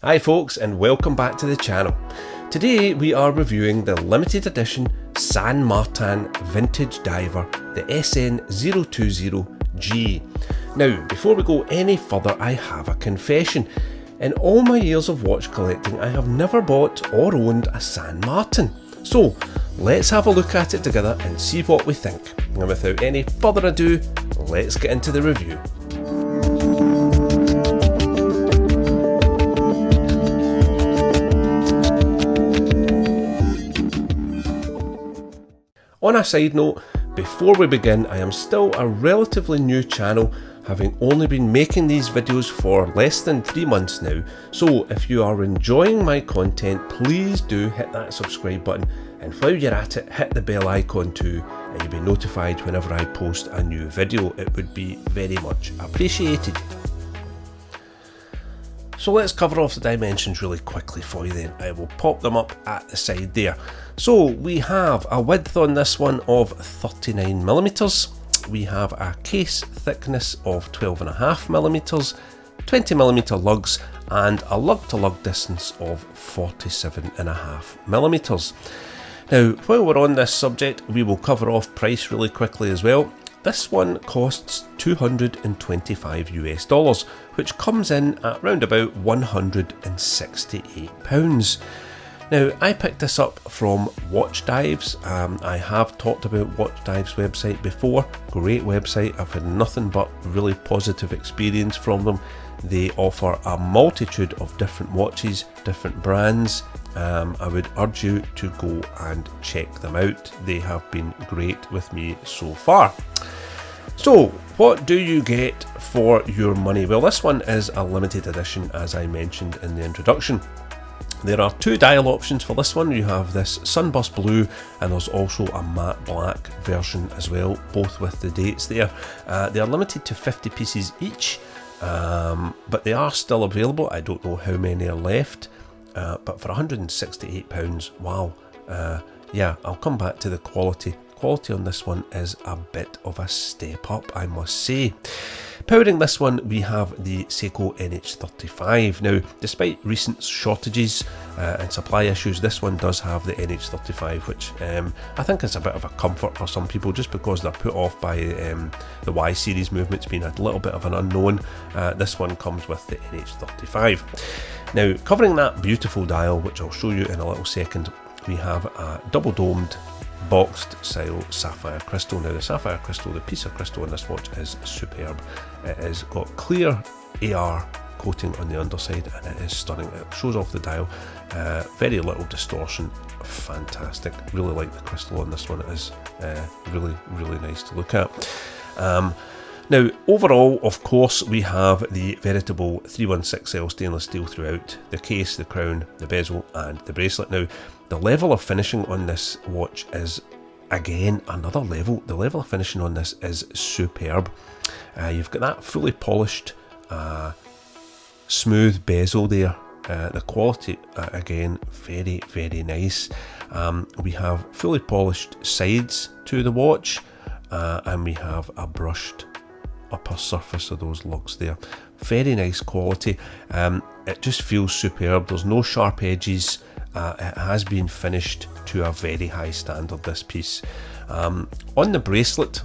Hi folks, and welcome back to the channel. Today we are reviewing the limited edition San Martin vintage diver, the SN020-G. Now, before we go any further, I have a confession. In all my years of watch collecting, I have never bought or owned a San Martin. So, let's have a look at it together and see what we think. And without any further ado, let's get into the review. On a side note, before we begin, I am still a relatively new channel, having only been making these videos for less than 3 months now, so if you are enjoying my content, please do hit that subscribe button, and while you're at it, hit the bell icon too, and you'll be notified whenever I post a new video. It would be very much appreciated. So let's cover off the dimensions really quickly for you then. I will pop them up at the side there. So we have a width on this one of 39mm. We have a case thickness of 12.5mm, 20mm lugs, and a lug to lug distance of 47.5mm. Now, while we're on this subject, we will cover off price really quickly as well. This one costs $225 US, which comes in at round about £168. Now, I picked this up from Watch Dives. I have talked about Watch Dives website before. Great website. I've had nothing but really positive experience from them. They offer a multitude of different watches, different brands. I would urge you to go and check them out. They have been great with me so far. So, what do you get for your money? Well, this one is a limited edition, as I mentioned in the introduction. There are two dial options for this one. You have this sunburst blue, and there's also a matte black version as well, both with the dates there. They are limited to 50 pieces each, but they are still available. I don't know how many are left, but for £168, wow. Yeah, I'll come back to the quality. Quality on this one is a bit of a step up, I must say. Powering this one, we have the Seiko NH35. Now, despite recent shortages and supply issues, this one does have the NH35, which I think is a bit of a comfort for some people, just because they're put off by the Y series movement's been a little bit of an unknown. This one comes with the NH35. Now, covering that beautiful dial, which I'll show you in a little second, we have a double-domed boxed style Sapphire Crystal. Now, the Sapphire Crystal, the piece of crystal on this watch is superb. It has got clear AR coating on the underside, and it is stunning. It shows off the dial, very little distortion, fantastic. Really like the crystal on this one. It is really nice to look at. Now, overall, of course, we have the veritable 316L stainless steel throughout, the case, the crown, the bezel, and the bracelet. Now, the level of finishing on this watch is, again, another level. The level of finishing on this is superb. You've got that fully polished, smooth bezel there. The quality, again, very nice. We have fully polished sides to the watch, and we have a brushed upper surface of those lugs there. Very nice quality. It just feels superb. There's no sharp edges. It has been finished to a very high standard, this piece. On the bracelet,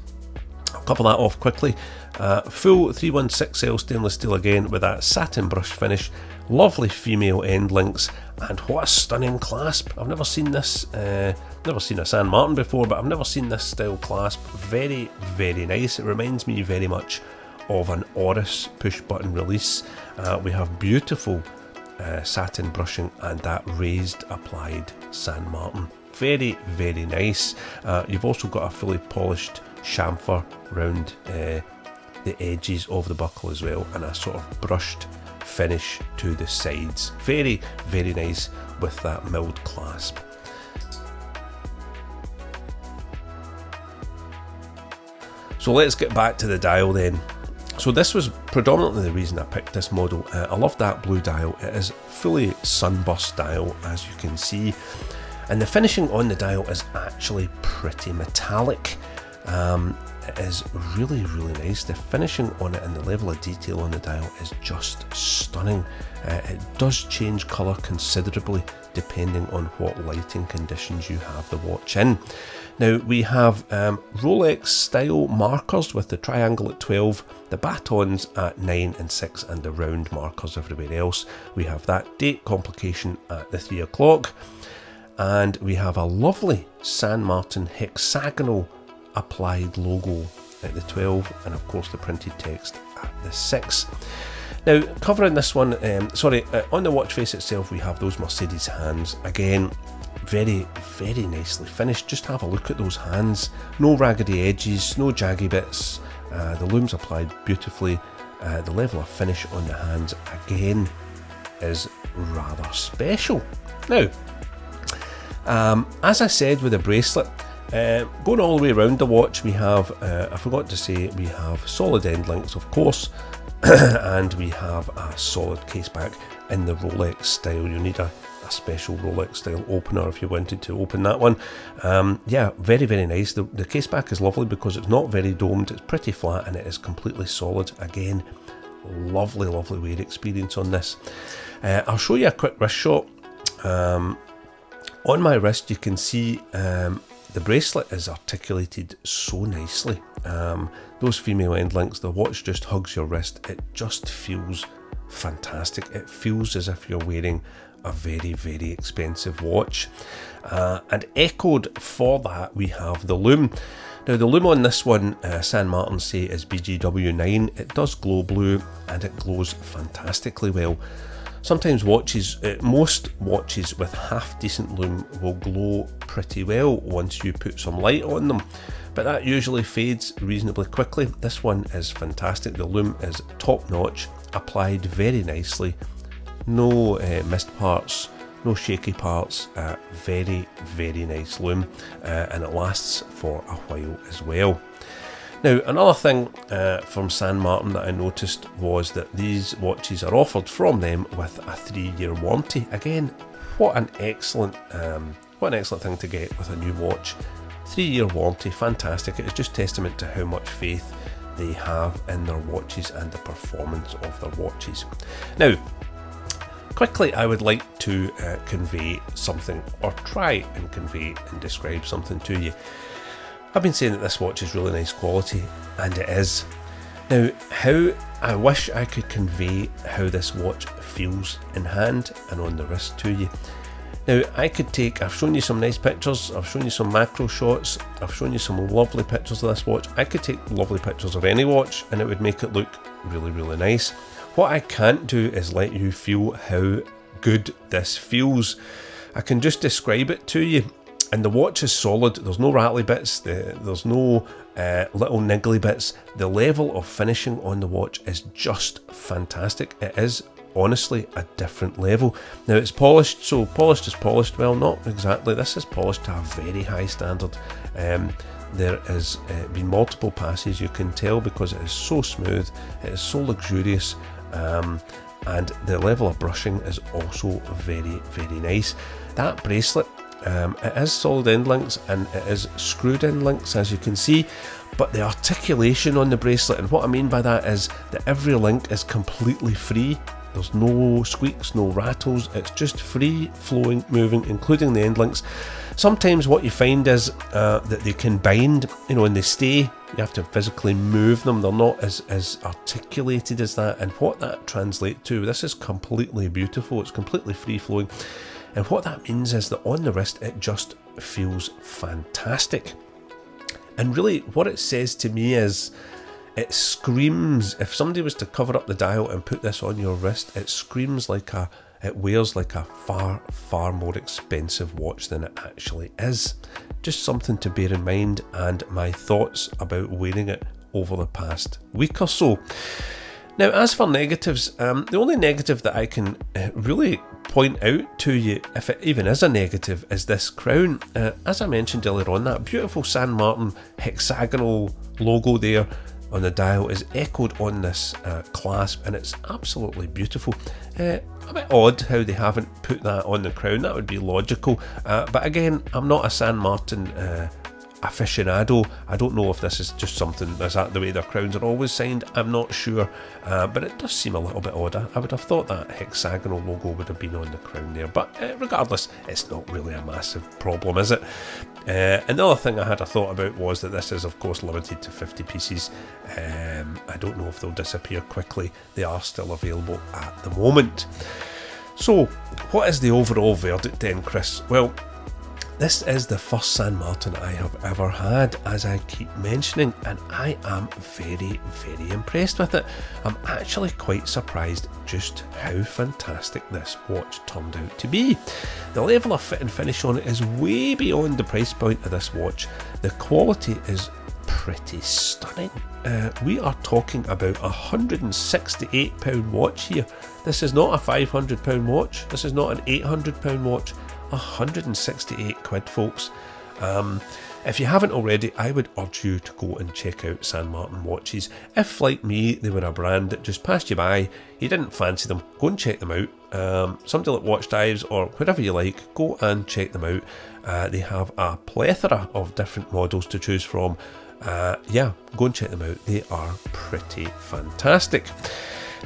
I'll cover that off quickly. Full 316L stainless steel again, with that satin brush finish, lovely female end links, and what a stunning clasp. I've never seen this, never seen a San Martin before, but I've never seen this style clasp. Very nice. It reminds me very much of an Oris push button release. We have beautiful satin brushing and that raised applied San Martin. Very nice. You've also got a fully polished chamfer round the edges of the buckle as well, and a sort of brushed finish to the sides. Very nice with that milled clasp. So let's get back to the dial then. So this was predominantly the reason I picked this model. I love that blue dial. It is fully sunburst dial, as you can see, and the finishing on the dial is actually pretty metallic. it is really nice. The finishing on it and the level of detail on the dial is just stunning. It does change colour considerably depending on what lighting conditions you have the watch in. Now we have Rolex style markers with the triangle at 12, the batons at 9 and 6, and the round markers everywhere else. We have that date complication at the 3 o'clock, and we have a lovely San Martin hexagonal applied logo at the 12, and of course the printed text at the 6. Now, covering this one, on the watch face itself, we have those Mercedes hands. Again, very nicely finished. Just have a look at those hands. No raggedy edges, no jaggy bits. The loom's applied beautifully. The level of finish on the hands, again, is rather special. Now, as I said with the bracelet, going all the way around the watch, we have, I forgot to say, we have solid end links, of course, and we have a solid case back in the Rolex style. You need a special Rolex style opener if you wanted to open that one. Yeah, very nice. The case back is lovely because it's not very domed, it's pretty flat, and it is completely solid. Again, lovely wear experience on this. I'll show you a quick wrist shot. On my wrist you can see the bracelet is articulated so nicely. Those female end links, the watch just hugs your wrist. It just feels fantastic. It feels as if you're wearing a very expensive watch. And echoed for that, we have the Loom. Now the Loom on this one, San Martin say is BGW9. It does glow blue and it glows fantastically well. Sometimes watches, most watches with half decent Loom will glow pretty well once you put some light on them, but that usually fades reasonably quickly. This one is fantastic. The Loom is top notch, applied very nicely, no missed parts, no shaky parts, very nice Loom, and it lasts for a while as well. Now, another thing from San Martin that I noticed was that these watches are offered from them with a 3-year warranty. Again, what an excellent thing to get with a new watch. 3-year warranty, fantastic. It is just testament to how much faith they have in their watches and the performance of their watches. Now, quickly, I would like to convey something, or try and convey and describe something to you. I've been saying that this watch is really nice quality, and it is. Now, how I wish I could convey how this watch feels in hand and on the wrist to you. Now, I've shown you some nice pictures, I've shown you some macro shots, I've shown you some lovely pictures of this watch. I could take lovely pictures of any watch and it would make it look really nice. What I can't do is let you feel how good this feels. I can just describe it to you. And the watch is solid, there's no rattly bits, there's no little niggly bits. The level of finishing on the watch is just fantastic. It is honestly a different level. Now it's polished, so polished is polished. Well, not exactly. This is polished to a very high standard. There has been multiple passes, you can tell, because it is so smooth, it is so luxurious. And the level of brushing is also very nice. That bracelet, it is solid end links and it is screwed in links, as you can see, but the articulation on the bracelet, and what I mean by that is that every link is completely free. There's no squeaks, no rattles, it's just free flowing, moving, including the end links. Sometimes what you find is that they can bind, and they stay. You have to physically move them. They're not as articulated as that, and what that translates to, this is completely beautiful, it's completely free flowing. And what that means is that on the wrist, it just feels fantastic. And really, what it says to me is, it screams, if somebody was to cover up the dial and put this on your wrist, it screams it wears like a far more expensive watch than it actually is. Just something to bear in mind, and my thoughts about wearing it over the past week or so. Now, as for negatives, the only negative that I can really point out to you, if it even is a negative, is this crown. As I mentioned earlier on, that beautiful San Martin hexagonal logo there on the dial is echoed on this clasp, and it's absolutely beautiful. A bit odd how they haven't put that on the crown. That would be logical, but again, I'm not a San Martin aficionado. I don't know if this is just something, is that the way their crowns are always signed? I'm not sure, but it does seem a little bit odd. I would have thought that hexagonal logo would have been on the crown there, but regardless, it's not really a massive problem, is it? Another thing I had a thought about was that this is of course limited to 50 pieces. I don't know if they'll disappear quickly. They are still available at the moment. So what is the overall verdict then, Chris? Well, this is the first San Martin I have ever had, as I keep mentioning, and I am very, very impressed with it. I'm actually quite surprised just how fantastic this watch turned out to be. The level of fit and finish on it is way beyond the price point of this watch. The quality is pretty stunning. We are talking about a £168 watch here. This is not a £500 watch. This is not an £800 watch. 168 quid, folks. If you haven't already, I would urge you to go and check out San Martin watches. If, like me, they were a brand that just passed you by, you didn't fancy them, go and check them out. Something like Watch Dives or whatever you like, go and check them out. They have a plethora of different models to choose from. Yeah, go and check them out. They are pretty fantastic.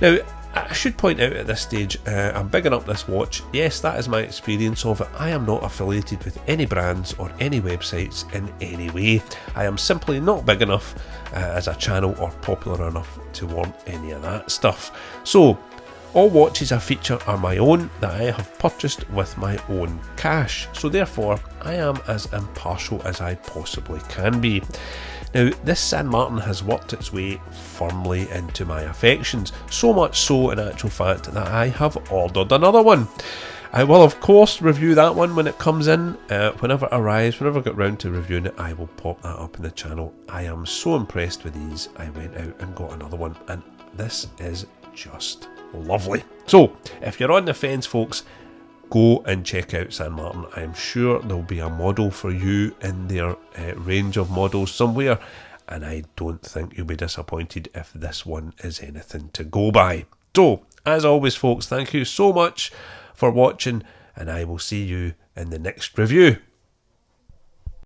Now, I should point out at this stage, I'm bigging up this watch. Yes, that is my experience of it. I am not affiliated with any brands or any websites in any way. I am simply not big enough as a channel or popular enough to want any of that stuff. So, all watches I feature are my own, that I have purchased with my own cash. So therefore, I am as impartial as I possibly can be. Now, this San Martin has worked its way firmly into my affections, so much so in actual fact that I have ordered another one. I will of course review that one when it comes in, whenever it arrives, whenever I get round to reviewing it, I will pop that up in the channel. I am so impressed with these, I went out and got another one, and this is just lovely. So, if you're on the fence, folks, go and check out San Martin. I'm sure there'll be a model for you in their range of models somewhere, and I don't think you'll be disappointed if this one is anything to go by. So, as always, folks, thank you so much for watching, and I will see you in the next review.